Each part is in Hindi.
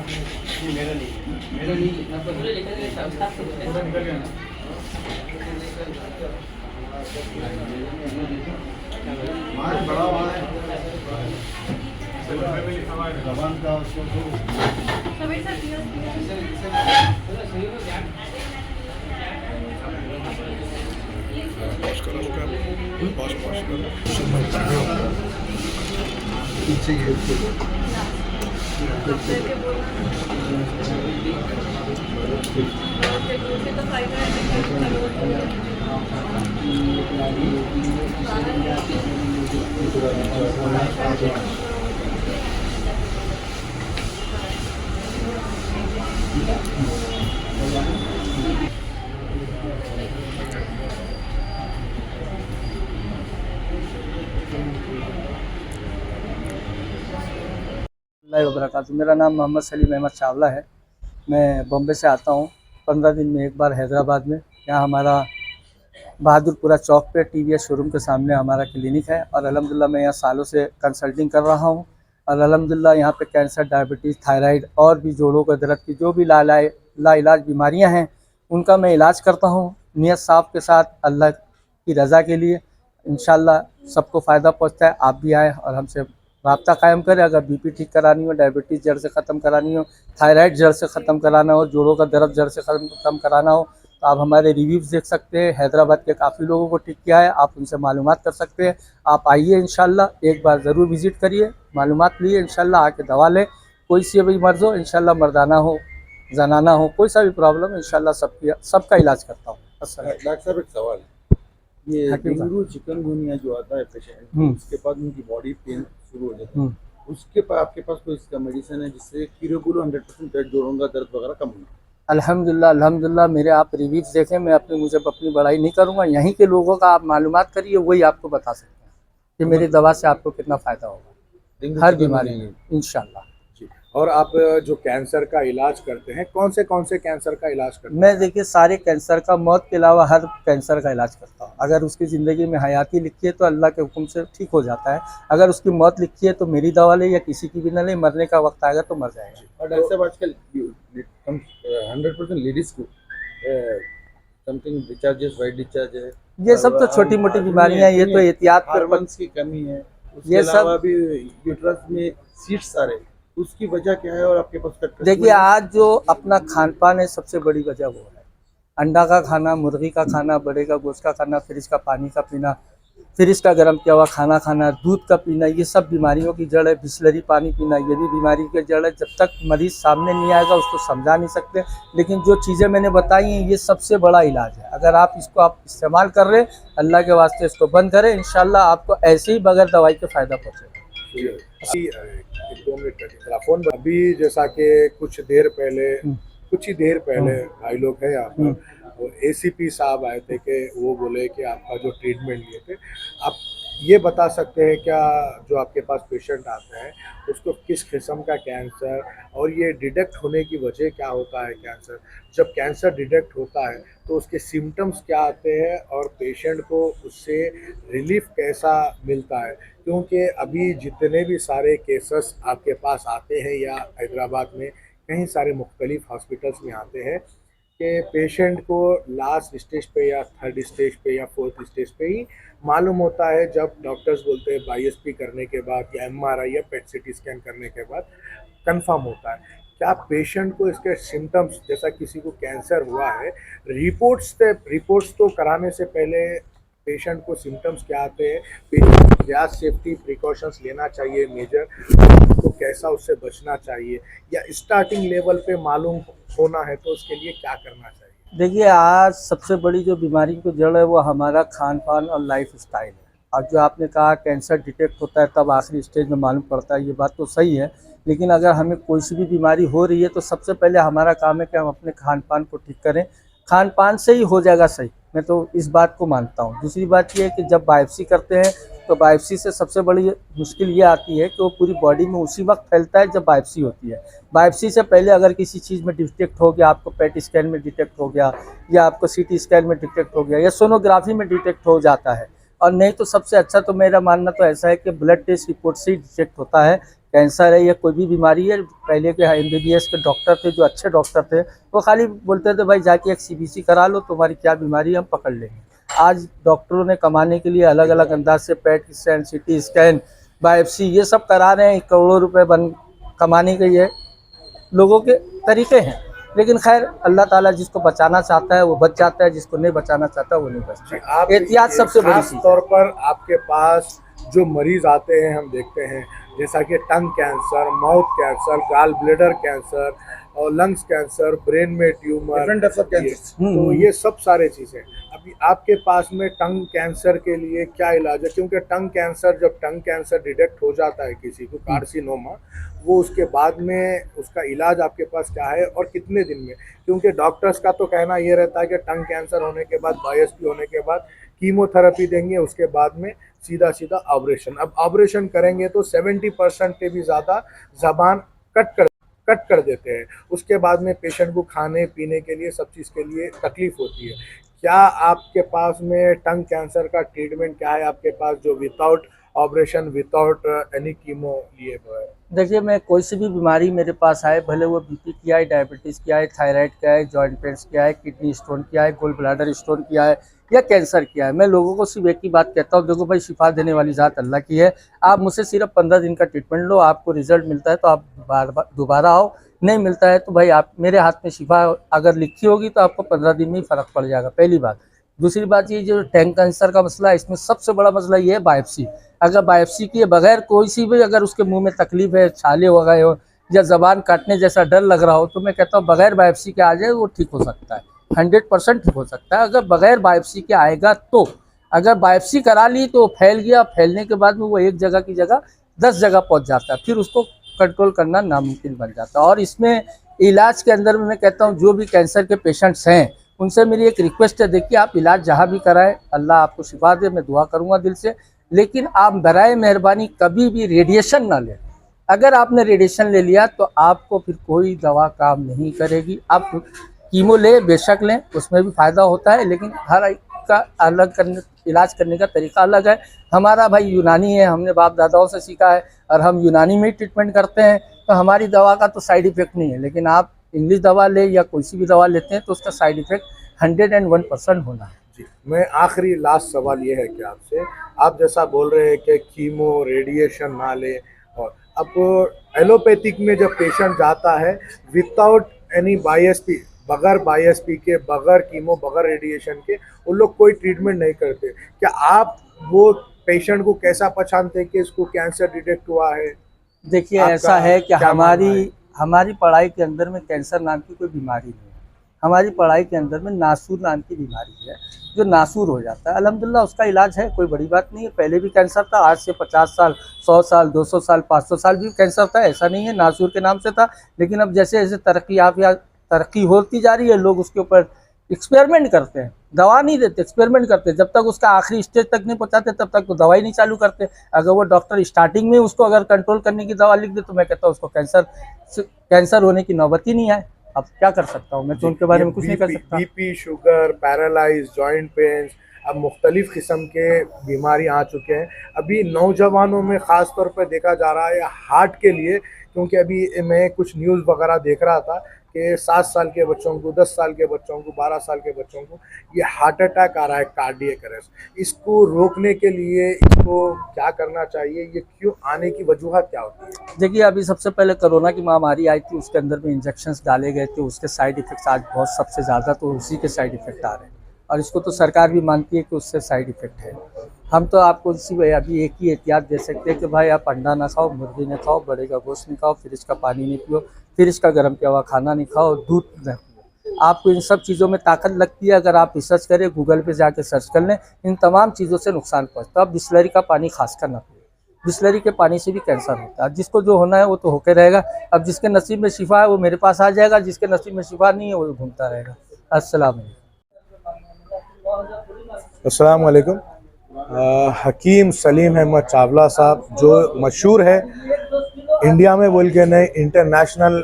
मेरा नहीं लिखना तो पूरे लिखा गया था पूरा निकल गया ना। मार्क बड़ा हुआ है जबान का उसको तो पीछे वबरकातुहू। मेरा नाम मोहम्मद सलीम अहमद चावला है। मैं बॉम्बे से आता हूँ 15 दिन में एक बार हैदराबाद में। यहाँ हमारा बहादुरपुरा चौक पे टीवीएस शोरूम के सामने हमारा क्लिनिक है और अल्हम्दुलिल्लाह मैं यहाँ सालों से कंसल्टिंग कर रहा हूँ। और अल्हम्दुलिल्लाह यहाँ पे कैंसर, डायबिटीज़, थायराइड और भी जोड़ों के दर्द की जो भी लाइलाज बीमारियाँ हैं उनका मैं इलाज करता हूँ नियत साफ़ के साथ, अल्लाह की रज़ा के लिए। इंशाल्लाह सबको फ़ायदा पहुँचता है। आप भी आएँ और हमसे राब्ता कायम करें। अगर बीपी ठीक करानी हो, डायबिटीज़ जड़ से ख़त्म करानी हो, थायराइड जड़ से ख़त्म कराना हो, जोड़ों का दर्द जड़ से ख़त्म कराना हो तो आप हमारे रिव्यूज़ देख सकते हैं। हैदराबाद के काफ़ी लोगों को ठीक किया है, आप उनसे मालूमात कर सकते हैं। आप आइए इंशाल्लाह, एक बार ज़रूर विज़िट करिए, मालूमात लिए इंशाल्लाह, आके दवा लें। कोई सी भी मर्ज़ हो इंशाल्लाह, मर्दाना हो, जनाना हो, कोई सा भी प्रॉब्लम है इंशाल्लाह सबका इलाज करता हूँ। डॉक्टर साहब एक सवाल है, ये डेंगू चिकनगुनिया जो आता है पेशेंट, उसके बाद उनकी बॉडी पेन शुरू हो जाता है, उसके बाद आपके पास कोई इसका मेडिसिन है जिससे कीरोगुलो 100% पेट जोड़ों का दर्द वगैरह कम हो? अल्हम्दुलिल्लाह अल्हम्दुलिल्लाह, मेरे आप रिव्यूज़ देखें, मैं अपने मुझे अपनी बड़ाई नहीं करूँगा। यहीं के लोगों का आप मालूमात करिए, वही आपको बता सकते हैं कि मेरी दवा से आपको कितना फ़ायदा होगा हर बीमारी में इंशाल्लाह। और आप जो कैंसर का इलाज करते हैं, कौन से कैंसर का इलाज करते हैं? मैं देखिए सारे कैंसर का, मौत के अलावा हर कैंसर का इलाज करता हूँ। अगर उसकी ज़िंदगी में हयाती लिखी है तो अल्लाह के हुक्म से ठीक हो जाता है। अगर उसकी मौत लिखी है तो मेरी दवा ले या किसी की भी ना ले, मरने का वक्त आएगा तो मर जाएगा। और डॉक्टर साहब आजकल 100% लेडीज को समथिंग डिस्चार्जेस, वाइट डिस्चार्ज है, ये सब तो छोटी मोटी बीमारियाँ, ये तो एहतियात पर हार्मोन्स की कमी है, उसके ये सब अलावा भी यूट्रस में सीड्स आ रहे हैं, उसकी वजह क्या है? और आपके पास देखिए आज जो अपना खान पान है सबसे बड़ी वजह वो है अंडा का खाना, मुर्गी का खाना, बड़े का गोश्त का खाना, फ्रिज का पानी का पीना, फ्रिज का गर्म किया हुआ खाना खाना, दूध का पीना, ये सब बीमारियों की जड़ है। बिस्लरी पानी पीना ये भी बीमारी की जड़ है। जब तक मरीज सामने नहीं आएगा उसको समझा नहीं सकते, लेकिन जो चीज़ें मैंने बताई हैं ये सबसे बड़ा इलाज है। अगर आप इसको आप इस्तेमाल कर रहे हैं, अल्लाह के वास्ते इसको बंद करें, इंशाल्लाह आपको ऐसे ही बगैर दवाई के फ़ायदा पहुँचेगा। एक 2 मिनट का फ़ोन अभी, जैसा कि कुछ ही देर पहले भाई लोग हैं यहाँ पर, एसीपी साहब आए थे कि वो बोले कि आपका जो ट्रीटमेंट लिए थे, आप ये बता सकते हैं क्या, जो आपके पास पेशेंट आता है उसको किस किस्म का कैंसर, और ये डिटेक्ट होने की वजह क्या होता है? कैंसर जब कैंसर डिटेक्ट होता है तो उसके सिम्टम्स क्या आते हैं और पेशेंट को उससे रिलीफ कैसा मिलता है? क्योंकि अभी जितने भी सारे केसेस आपके पास आते हैं या हैदराबाद में कई सारे मुख्तलिफ हॉस्पिटल्स में आते हैं कि पेशेंट को लास्ट स्टेज पे या थर्ड स्टेज पे या फोर्थ स्टेज पे ही मालूम होता है, जब डॉक्टर्स बोलते हैं बायोप्सी करने के बाद या एमआरआई या पेट सीटी स्कैन करने के बाद कंफर्म होता है। क्या पेशेंट को इसके सिम्टम्स, जैसा किसी को कैंसर हुआ है, रिपोर्ट्स तो कराने से पहले पेशेंट को सिम्टम्स क्या आते हैं, पेशेंट क्या सेफ्टी प्रिकॉशंस लेना चाहिए मेजर, तो कैसा उससे बचना चाहिए, या स्टार्टिंग लेवल पे मालूम होना है तो उसके लिए क्या करना चाहिए? देखिए आज सबसे बड़ी जो बीमारी की जड़ है वो हमारा खान पान और लाइफ स्टाइल है। और जो आपने कहा कैंसर डिटेक्ट होता है तब आखिरी स्टेज में मालूम पड़ता है, ये बात तो सही है। लेकिन अगर हमें कोई सी भी बीमारी हो रही है तो सबसे पहले हमारा काम है कि हम अपने खान पान को ठीक करें। खान पान से ही हो जाएगा सही, मैं तो इस बात को मानता हूँ। दूसरी बात ये है कि जब बायोप्सी करते हैं तो बायोप्सी से सबसे बड़ी मुश्किल ये आती है कि वो पूरी बॉडी में उसी वक्त फैलता है जब बायोप्सी होती है। बायोप्सी से पहले अगर किसी चीज़ में डिटेक्ट हो गया, आपको पेट स्कैन में डिटेक्ट हो गया, या आपको सीटी स्कैन में डिटेक्ट हो गया, या सोनोग्राफी में डिटेक्ट हो जाता है। और नहीं तो सबसे अच्छा तो मेरा मानना तो ऐसा है कि ब्लड टेस्ट रिपोर्ट से ही डिटेक्ट होता है कैंसर है या कोई भी बीमारी है, पहले के MBBS के डॉक्टर थे, जो अच्छे डॉक्टर थे, वो खाली बोलते थे भाई जाके एक CBC करा लो, तुम्हारी क्या बीमारी है हम पकड़ लेंगे। आज डॉक्टरों ने कमाने के लिए अलग अलग अंदाज से PET scan, CT scan, biopsy ये सब करा रहे हैं। करोड़ों रुपए कमाने के ये लोगों के तरीके हैं। लेकिन खैर अल्लाह ताला जिसको बचाना चाहता है वो बच जाता है, जिसको नहीं बचाना चाहता वो नहीं बचता। आप एहतियात सबसे बड़ी खास चीज़ तौर पर आपके पास जो मरीज आते हैं हम देखते हैं, जैसा कि tongue cancer, mouth cancer, gall bladder cancer और लंग्स कैंसर, ब्रेन में tumour, different types of cancer. तो ये सब सारे चीज़ें। अभी आपके पास में टंग कैंसर के लिए क्या इलाज है? क्योंकि टंग कैंसर, जब टंग कैंसर डिटेक्ट हो जाता है किसी को, कार्सिनोमा, वो उसके बाद में उसका इलाज आपके पास क्या है और कितने दिन में? क्योंकि डॉक्टर्स का तो कहना ये रहता है कि टंग कैंसर होने के बाद, बायोप्सी होने के बाद कीमोथेरेपी देंगे, उसके बाद में सीधा सीधा ऑपरेशन। अब ऑपरेशन करेंगे तो 70% से भी ज़्यादा ज़बान कट कर देते हैं। उसके बाद में पेशेंट को खाने पीने के लिए, सब चीज़ के लिए तकलीफ होती है। क्या आपके पास में टंग कैंसर का ट्रीटमेंट क्या है आपके पास, जो without operation, without any chemo लिए हुआ है? देखिए, मैं कोई सी भी बीमारी मेरे पास आए, भले वो BP की आए, डायबिटीज़ की आए, थायराइड का है, जॉइंट पेन्स की आए, किडनी स्टोन की आए, गोल ब्लैडर स्टोन की आए या कैंसर किया है, मैं लोगों को सिर्फ एक ही बात कहता हूँ, देखो भाई शिफा देने वाली ज़ात अल्लाह की है। आप मुझसे सिर्फ 15 दिन का ट्रीटमेंट लो, आपको रिजल्ट मिलता है तो आप दोबारा आओ, नहीं मिलता है तो भाई आप मेरे हाथ में शिफा अगर लिखी होगी तो आपको 15 दिन में ही फ़र्क पड़ जाएगा, पहली बात। दूसरी बात ये जो टंग कैंसर का मसला है, इसमें सबसे बड़ा मसला ये है बायोप्सी। अगर बायोप्सी किए बगैर कोई सी भी अगर उसके मुंह में तकलीफ है, छाले हो गए हो या ज़बान काटने जैसा डर लग रहा हो, तो मैं कहता हूँ बगैर बायोप्सी के आ जाए वो ठीक हो सकता है, 100% ठीक हो सकता है। अगर बगैर बायोप्सी के आएगा तो, अगर बायोप्सी करा ली तो फैल गया, फैलने के बाद में वो एक जगह की जगह 10 जगह पहुँच जाता है, फिर उसको कंट्रोल करना नामुमकिन बन जाता है। और इसमें इलाज के अंदर में मैं कहता हूँ जो भी कैंसर के पेशेंट्स हैं उनसे मेरी एक रिक्वेस्ट है, देखिए आप इलाज जहाँ भी कराएं, अल्लाह आपको शिफा दे, मैं दुआ करूँगा दिल से, लेकिन आप बराए मेहरबानी कभी भी रेडिएशन ना लें। अगर आपने रेडिएशन ले लिया तो आपको फिर कोई दवा काम नहीं करेगी। आप कीमो लें, बेशक लें, उसमें भी फ़ायदा होता है, लेकिन हर एक का अलग इलाज करने का तरीका अलग है। हमारा भाई यूनानी है, हमने बाप दादाओं से सीखा है और हम यूनानी में ही ट्रीटमेंट करते हैं, तो हमारी दवा का तो साइड इफ़ेक्ट नहीं है। लेकिन आप इंग्लिश दवा ले या कोई सी भी दवा लेते हैं तो उसका साइड इफ़ेक्ट 101% होना है। जी, मैं आखिरी लास्ट सवाल ये है कि आपसे, आप जैसा बोल रहे हैं कि कीमो, रेडिएशन ना ले, और अब एलोपैथिक में जब पेशेंट जाता है विदाउट एनी बायोप्सी, बगैर बायोप्सी के, बगैर कीमो, बगैर रेडिएशन के, उन लोग कोई ट्रीटमेंट नहीं करते। क्या आप वो पेशेंट को कैसा पहचानते हैं कि इसको कैंसर डिटेक्ट हुआ है? देखिए, ऐसा है कि हमारी पढ़ाई के अंदर में कैंसर नाम की कोई बीमारी नहीं है। हमारी पढ़ाई के अंदर में नासूर नाम की बीमारी है, जो नासूर हो जाता है, अल्हम्दुलिल्लाह उसका इलाज है, कोई बड़ी बात नहीं है। पहले भी कैंसर था, आज से 50 साल, 100 साल, 200 साल, 500 साल भी कैंसर था, ऐसा नहीं है, नासूर के नाम से था। लेकिन अब जैसे जैसे तरक्की होती जा रही है, लोग उसके ऊपर एक्सपेरिमेंट करते हैं, दवा नहीं देते, एक्सपेरिमेंट करते हैं। जब तक उसका आखिरी स्टेज तक नहीं पहुंचाते तब तक तो दवाई नहीं चालू करते। अगर वो डॉक्टर स्टार्टिंग में उसको अगर कंट्रोल करने की दवा लिख दे तो मैं कहता हूँ उसको कैंसर होने की नौबत ही नहीं आए। अब क्या कर सकता हूँ मैं, तो उनके बारे में कुछ नहीं कर सकता। BP, sugar, paralyse, joint pains, अब मुख्तलिफ किस्म के बीमारी आ चुके हैं। अभी नौजवानों में ख़ास तौर पर देखा जा रहा है हार्ट के लिए, क्योंकि अभी मैं कुछ न्यूज़ वगैरह देख रहा था कि 7 साल के बच्चों को, 10 साल के बच्चों को, 12 साल के बच्चों को ये हार्ट अटैक आ रहा है, कार्डियक अरेस्ट। इसको रोकने के लिए इसको क्या करना चाहिए? ये क्यों आने की वजूहत क्या होती है? देखिए, अभी सबसे पहले कोरोना की महामारी आई थी, उसके अंदर में इंजेक्शंस डाले गए थे, उसके साइड इफ़ेक्ट्स आज बहुत सबसे ज़्यादा तो उसी के साइड इफ़ेक्ट आ रहे हैं, और इसको तो सरकार भी मानती है कि उससे साइड इफ़ेक्ट है। हम तो आपको अभी एक ही एहतियात दे सकते हैं कि भाई आप अंडा ना खाओ, मुर्गी ना खाओ, बड़े का गोश्त नहीं खाओ, फिर इसका पानी नहीं पियो, फिर इसका गर्म किया हुआ खाना नहीं खाओ, दूध न पियो। आपको इन सब चीज़ों में ताकत लगती है, अगर आप रिसर्च करें, गूगल पे जाके सर्च कर लें, इन तमाम चीज़ों से नुकसान पहुँचता है। अब बिस्लरी का पानी खासकर ना पिए, बिस्लरी के पानी से भी कैंसर होता है। जिसको जो होना है वो तो होकर रहेगा। अब जिसके नसीब में शिफा है वो मेरे पास आ जाएगा, जिसके नसीब में शिफा नहीं है वो घूमता रहेगा। अस्सलाम वालेकुम। हकीम सलीम अहमद चावला साहब, जो मशहूर है इंडिया में बोल के नहीं, इंटरनेशनल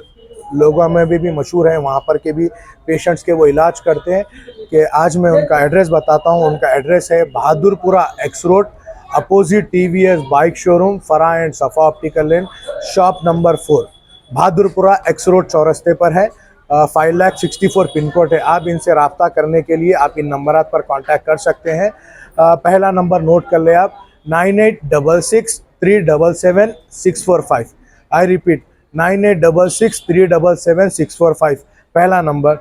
लोगों में भी मशहूर है, वहाँ पर के भी पेशेंट्स के वो इलाज करते हैं। कि आज मैं उनका एड्रेस बताता हूँ। उनका एड्रेस है Bahadurpura X road, opposite TVS bike showroom, Fara and Safa optical lane, shop number 4 Bahadurpura X road चौरस्ते पर है। 5,64,000 पिन कोड है। आप इनसे रब्ता करने के लिए आप इन नंबरात पर कांटेक्ट कर सकते हैं। पहला नंबर नोट कर ले आप 9866377645। आई रिपीट 9866377645 पहला नंबर।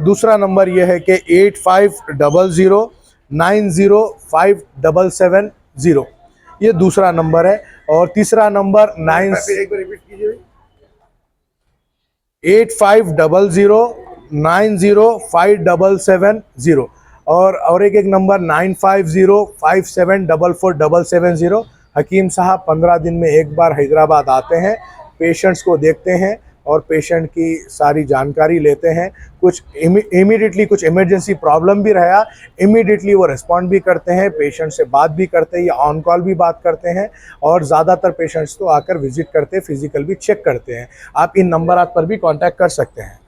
दूसरा नंबर यह है कि 8500905770 ये दूसरा नंबर है। और तीसरा नंबर 8500905770 और एक नंबर 9505744770। हकीम साहब 15 दिन में एक बार हैदराबाद आते हैं, पेशेंट्स को देखते हैं और पेशेंट की सारी जानकारी लेते हैं। कुछ इमीडिएटली कुछ इमरजेंसी प्रॉब्लम भी रहा, इमीडिएटली वो रिस्पॉन्ड भी करते हैं, पेशेंट से बात भी करते हैं या ऑन कॉल भी बात करते हैं। और ज़्यादातर पेशेंट्स तो आकर विजिट करते हैं, फिजिकल भी चेक करते हैं। आप इन नंबरात पर भी कांटेक्ट कर सकते हैं।